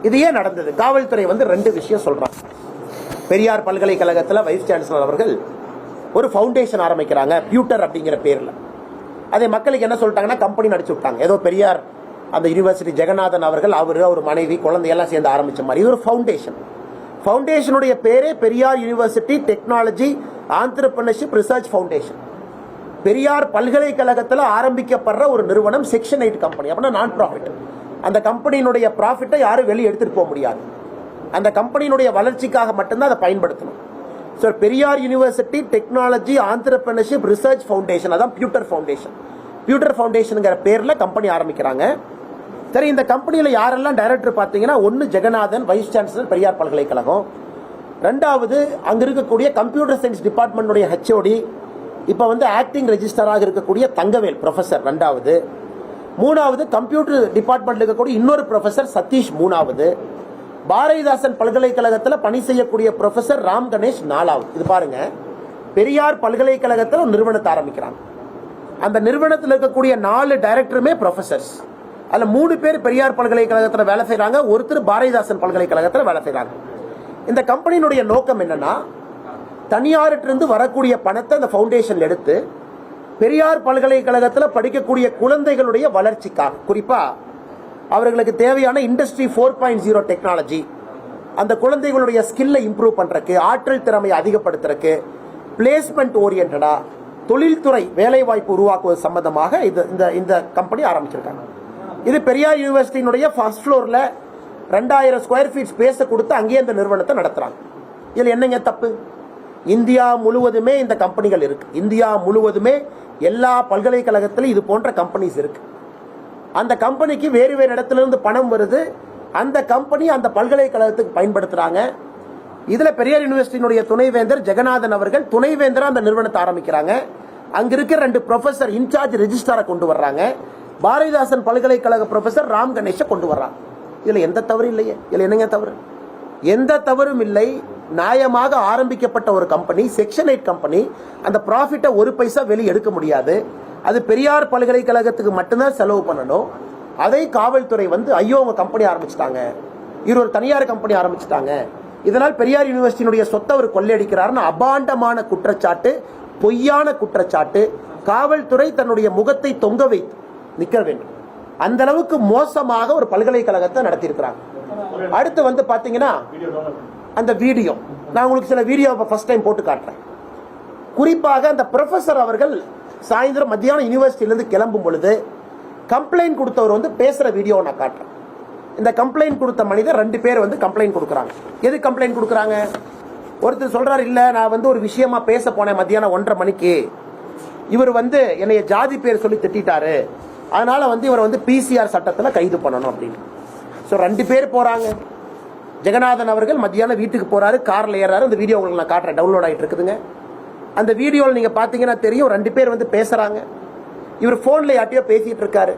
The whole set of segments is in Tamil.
இது ஏன் நடந்தது? காவல்துறை வந்து 2 விஷயம் சொல்றாங்க. பெரியார் பல்கலைக்கழகத்தில் வைஸ் சான்சலர் அவர்கள் ஒரு ஃபவுண்டேஷன் ஆரம்பிக்கிறாங்க, பியூட்டர் அப்படிங்கிற பேரில். அதை மக்களுக்கு என்ன சொல்லிட்டாங்கன்னா, கம்பெனி நடிச்சு விட்டாங்க. ஏதோ பெரியார் அந்த யூனிவர்சிட்டி ஜெகநாதன் அவர்கள் அவர் மனைவி குழந்தையெல்லாம் சேர்ந்து ஆரம்பிச்ச மாதிரி. இது ஒரு ஃபவுண்டேஷன். ஃபவுண்டேஷனுடைய பேரே Periyar university technology entrepreneurship research foundation. Periyar பல்கலைக்கழகத்தில் ஆரம்பிக்கப்படுற ஒரு நிறுவனம் செக்ஷன் 8 கம்பெனி, அப்படின்னா நான் ப்ராஃபிட். அந்த கம்பெனியினுடைய ப்ராஃபிட்டை யாரும் வெளியே எடுத்துட்டு போக முடியாது. அந்த கம்பெனியினுடைய வளர்ச்சிக்காக மட்டும்தான் அதை பயன்படுத்தணும். So Periyar university technology entrepreneurship research foundation, அதான் பியூட்டர் ஃபவுண்டேஷன். பியூட்டர் ஃபவுண்டேஷனுங்கிற பேரில் கம்பெனி ஆரம்பிக்கிறாங்க. சரி, இந்த கம்பெனியில் யாரெல்லாம் டைரக்டர் பார்த்தீங்கன்னா, 1 ஜெகநாதன் வைஸ் சான்சலர் பெரியார் பல்கலைக்கழகம், 2வது அங்கே இருக்கக்கூடிய கம்ப்யூட்டர் சயின்ஸ் டிபார்ட்மெண்ட்டுடைய ஹெச்ஓடி, இப்போ வந்து ஆக்டிங் ரெஜிஸ்டராக இருக்கக்கூடிய தங்கவேல் ப்ரொஃபஸர் 2வது, 3வது கம்ப்யூட்டர் டிபார்ட்மெண்ட்டில் இருக்கக்கூடிய இன்னொரு ப்ரொஃபஸர் சதீஷ் 3வது, பாரதிதாசன் பல்கலைக்கழகத்தில் பணி செய்யக்கூடிய ப்ரொஃபஸர் ராம் கணேஷ் 4வது. இது பாருங்க, பெரியார் பல்கலைக்கழகத்தில் ஒரு நிறுவனத்தை ஆரம்பிக்கிறாங்க. அந்த நிறுவனத்தில் இருக்கக்கூடிய 4 டைரக்டருமே ப்ரொஃபஸர்ஸ். அதில் 3 பேர் பெரியார் பல்கலைக்கழகத்தில் வேலை செய்கிறாங்க, ஒருத்தர் பாரதிதாசன் பல்கலைக்கழகத்தில் வேலை செய்கிறாங்க. இந்த கம்பெனியினுடைய நோக்கம் என்னன்னா, தனியாரிலிருந்து வரக்கூடிய பணத்தை அந்த ஃபவுண்டேஷன் எடுத்து பெரியார் பல்கலைக்கழகத்தில் படிக்கக்கூடிய குழந்தைகளுடைய வளர்ச்சிக்காக, குறிப்பா அவர்களுக்கு தேவையான இண்டஸ்ட்ரி 4.0 டெக்னாலஜி, அந்த குழந்தைகளுடைய ஸ்கில்லை இம்ப்ரூவ் பண்றதுக்கு, ஆற்றல் திறமையை அதிகப்படுத்துறதுக்கு, பிளேஸ்மெண்ட் ஓரியன்டா தொழில்துறை வேலைவாய்ப்பு உருவாக்குவது சம்பந்தமாக இந்த கம்பெனி ஆரம்பிச்சிருக்காங்க. இது பெரியார் யூனிவர்சிட்டியினுடைய ஃபர்ஸ்ட் ஃப்ளோர்ல 2000 ஸ்கொயர் ஃபீட் ஸ்பேஸை கொடுத்து அங்கேயே இந்த நிறுவனத்தை நடத்துறாங்க. இதில் என்னங்க தப்பு? இந்தியா முழுவதுமே இந்த கம்பெனிகள் இருக்கு. இந்தியா முழுவதுமே எல்லா பல்கலைக்கழகத்திலும் இது போன்ற கம்பெனிஸ் இருக்கு. அந்த கம்பெனிக்கு வேறு வேறு இடத்துல இருந்து பணம் வருது, அந்த கம்பெனி அந்த பல்கலைக்கழகத்துக்கு பயன்படுத்துறாங்க. இதுல பெரியார் யூனிவர்சிட்டியினுடைய துணைவேந்தர் ஜெகநாதன் அவர்கள் துணைவேந்தரா அந்த நிறுவனத்தை ஆரம்பிக்கிறாங்க. அங்க இருக்கிற 2 ப்ரொஃபசர் இன்சார்ஜ் ரெஜிஸ்ட்ராரை கொண்டு வர்றாங்க. பாரதிதாசன் பல்கலைக்கழக ப்ரொஃபசர் ராம் கணேஷை கொண்டு வர்றாங்க. இதுல எந்த தவறு இல்லையே. இதுல என்னங்க தவறு? எந்த தவறும் இல்லை. நியாயமாக ஆரம்பிக்கப்பட்ட ஒரு கம்பெனி, செக்ஷன் 8 கம்பெனி, அந்த ப்ராஃபிட்டை 1 பைசா வெளியே எடுக்க முடியாது. அது பெரியார் பல்கலைக்கழகத்துக்கு மட்டும்தான் செலவு பண்ணணும். அதை காவல்துறை வந்து ஐயோ உங்க கம்பெனி ஆரம்பிச்சிட்டாங்க, ஒரு தனியார் கம்பெனி ஆரம்பிச்சிட்டாங்க, இதனால் பெரியார் யூனிவர்சிட்டியினுடைய சொத்தை அவர் கொள்ளையடிக்கிறார்னு அபாண்டமான குற்றச்சாட்டு, பொய்யான குற்றச்சாட்டு. காவல்துறை தன்னுடைய முகத்தை தொங்க வைத்து நிற்க வேண்டும். அந்த அளவுக்கு மோசமாக ஒரு பல்கலைக்கழகத்தை நடத்தியிருக்கிறாங்க. அடுத்து வந்து பாத்தீங்கன்னா அந்த வீடியோ, நான் உங்களுக்கு சில வீடியோ ஃபர்ஸ்ட் டைம் போட்டு காட்டுறேன். குறிப்பாக அந்த ப்ரொஃபசர் அவர்கள் சாயந்தரம் மத்தியானம் யூனிவர்சிட்டியிலிருந்து கிளம்பும் பொழுது கம்ப்ளைண்ட் கொடுத்தவர் வந்து பேசுற வீடியோ நான் காட்டுறேன். இந்த கம்ப்ளைண்ட் கொடுத்த மனிதர் 2 பேர் வந்து கம்ப்ளைண்ட் கொடுக்குறாங்க. எது கம்ப்ளைண்ட் கொடுக்குறாங்க? ஒருத்தர் சொல்றாரு, இல்ல நான் வந்து ஒரு விஷயமா பேச போனேன் மத்தியானம் 1:30 மணிக்கு, இவர் வந்து என்னைய ஜாதி பேர் சொல்லி திட்டாரு, அதனால வந்து இவர் வந்து பிசிஆர் சட்டத்தில் கைது பண்ணணும் அப்படின்னு. ஸோ 2 பேர் போறாங்க. ஜெகநாதன் அவர்கள் மத்தியானம் வீட்டுக்கு போறாரு, கார்ல ஏறாரு. அந்த வீடியோ உங்களுக்கு நான் காட்டுறேன், டவுன்லோட் ஆகிட்டு இருக்குதுங்க. அந்த வீடியோவில் நீங்க பாத்தீங்கன்னா தெரியும், 2 பேர் வந்து பேசுறாங்க. இவர் போன்ல யார்ட்டையோ பேசிட்டு இருக்காரு.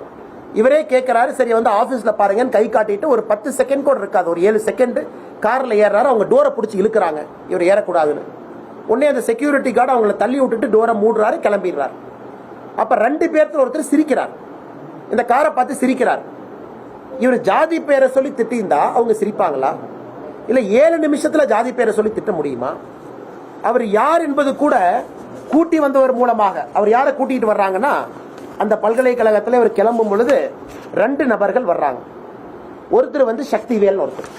இவரே கேட்கிறாரு, சரி வந்து ஆபீஸ்ல பாருங்கன்னு கை காட்டிட்டு ஒரு 10 செகண்ட் கூட இருக்காது, ஒரு 7 செகண்ட் கார்ல ஏறாரு. அவங்க டோரை பிடிச்சி இழுக்கிறாங்க, இவர் ஏறக்கூடாதுன்னு. உடனே அந்த செக்யூரிட்டி கார்டு அவங்களை தள்ளி விட்டுட்டு டோரை மூடுறாரு, கிளம்பிடுறாரு. அப்ப 2 பேர்த்துல ஒருத்தர் சிரிக்கிறார், இந்த காரை பார்த்து சிரிக்கிறார். இவர் ஜாதி பேரை சொல்லி திட்டிருந்தா அவங்க சிரிப்பாங்களா? இல்ல 7 நிமிஷத்துல ஜாதி பேரை சொல்லி திட்ட முடியுமா? அவர் யார் என்பது கூட கூட்டி வந்தவர் மூலமாக, அவர் யாரை கூட்டிட்டு வர்றாங்கன்னா, அந்த பல்கலைக்கழகத்தில் இவர் கிளம்பும் பொழுது 2 நபர்கள் வர்றாங்க. ஒருத்தர் வந்து சக்திவேல், ஒருத்தர்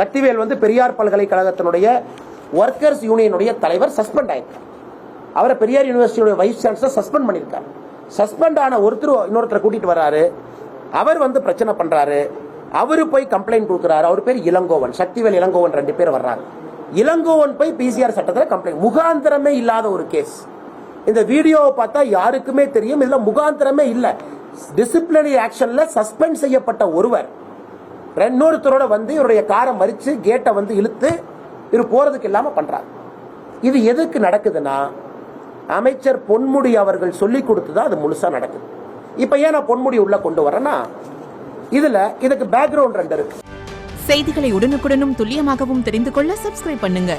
சக்திவேல் வந்து பெரியார் பல்கலைக்கழகத்தினுடைய ஒர்க்கர்ஸ் யூனியனுடைய தலைவர், சஸ்பெண்ட் ஆயிருக்கார். அவரை பெரியார் யூனிவர்சிட்டியோட வைஸ் சான்சலர் சஸ்பெண்ட் பண்ணியிருக்கார். சஸ்பெண்ட் ஆன ஒருத்தர் இன்னொருத்தரை கூட்டிட்டு வர்றாரு. அவர் வந்து பிரச்சனை பண்றாரு. அவரு போய் கம்ப்ளைண்ட் கொடுக்கிறாரு. அவர் பேர் இளங்கோவன், சக்திவேல் இளங்கோவன் 2 பேர் வர்றாங்க. இளங்கோவன் போய் பிசிஆர் சட்டத்தில் கம்ப்ளைண்ட், முகாந்திரமே இல்லாத ஒரு கேஸ். இந்த வீடியோவை பார்த்தா யாருக்குமே தெரியும், இதுல முகாந்திரமே இல்ல. டிசிப்ளினரி ஆக்ஷன்ல சஸ்பெண்ட் செய்யப்பட்ட ஒருவர் இன்னொருத்தரோட வந்து இவருடைய காரை மறிச்சு கேட்டை வந்து இழுத்து இவர் போறதுக்கு இல்லாம பண்றாங்க. இது எதுக்கு நடக்குதுன்னா, அமைச்சர் பொன்முடி அவர்கள் சொல்லி கொடுத்துதான் அது முழுசா நடக்குது. இப்ப ஏன் நான் பொன்முடி உள்ள கொண்டு வரேன்னா, இதுக்கு பேக்ரவுண்ட் 2 இருக்கு. செய்திகளை உடனுக்குடனும் துல்லியமாகவும் தெரிந்து கொள்ள சப்ஸ்கிரைப் பண்ணுங்க.